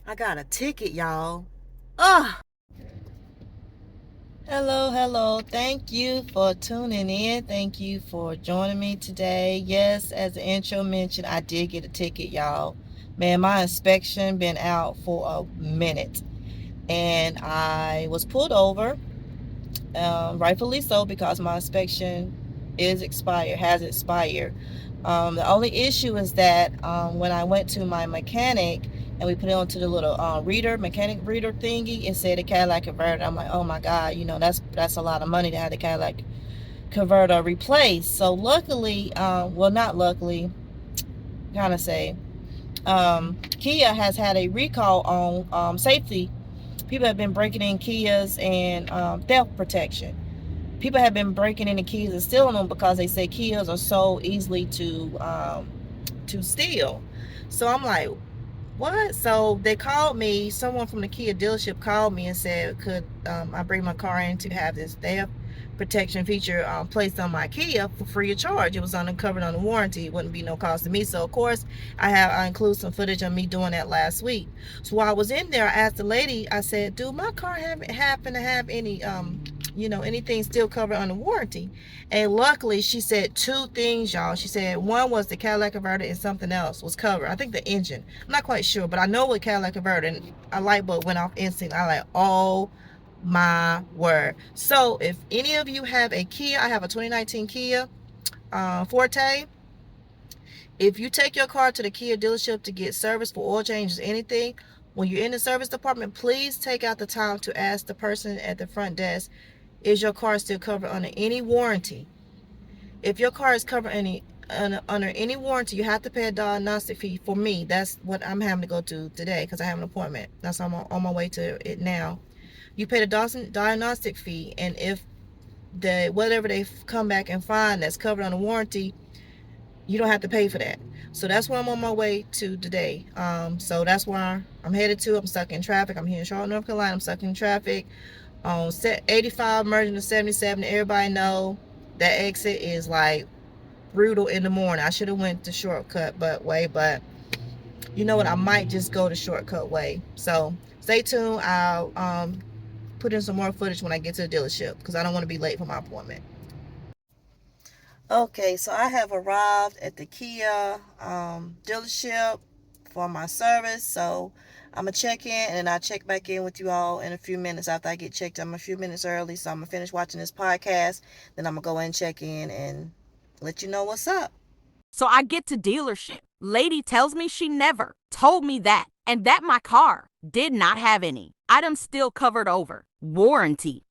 I got a ticket, y'all. Ugh. Hello. Thank you for tuning in. Thank you for joining me today. Yes, as the intro mentioned, I did get a ticket, y'all. Man, my inspection been out for a minute, and I was pulled over, rightfully so, because my inspection has expired. The only issue is that when I went to my mechanic and we put it onto the little mechanic reader thingy, it said a Cadillac converter. I'm like, oh my God, that's a lot of money to have the Cadillac converter replaced. So luckily, well, not luckily, kind of say, Kia has had a recall on safety. People have been breaking in Kias and theft protection. People have been breaking into keys and stealing them because they say Kias are so easily to steal. So I'm like, what? So they called me. Someone from the Kia dealership called me and said, could I bring my car in to have this theft protection feature placed on my Kia for free of charge? It was covered on the warranty. It wouldn't be no cost to me. So of course I include some footage of me doing that last week. So while I was in there, I asked the lady, I said, do my car happen to have any anything still covered under warranty? And luckily she said two things, y'all. She said one was the Cadillac converter and something else was covered. I think the engine. I'm not quite sure, but I know what Cadillac converter, and a light bulb went off instantly. I like, oh my word. So if any of you have a Kia, I have a 2019 Kia Forte. If you take your car to the Kia dealership to get service for oil changes, anything, when you're in the service department, please take out the time to ask the person at the front desk, is your car still covered under any warranty? If your car is covered under any warranty, you have to pay a diagnostic fee. For me, that's what I'm having to go to today because I have an appointment. That's I'm on my way to it now. You pay the diagnostic fee, and if whatever they come back and find that's covered under warranty, you don't have to pay for that. So that's where I'm on my way to today. So that's where I'm headed to. I'm stuck in traffic. I'm here in Charlotte, North Carolina. I'm stuck in traffic on 85 merging to 77. Everybody know that exit is like brutal in the morning. I should have went the shortcut way, but you know what? I might just go the shortcut way. So stay tuned. I'll put in some more footage when I get to the dealership because I don't want to be late for my appointment. Okay, so I have arrived at the Kia dealership for my service. So I'm going to check in, and then I'll check back in with you all in a few minutes after I get checked. I'm a few minutes early, so I'm going to finish watching this podcast. Then I'm going to go in and check in and let you know what's up. So I get to dealership. Lady tells me she never told me that, and that my car did not have any items still covered over warranty.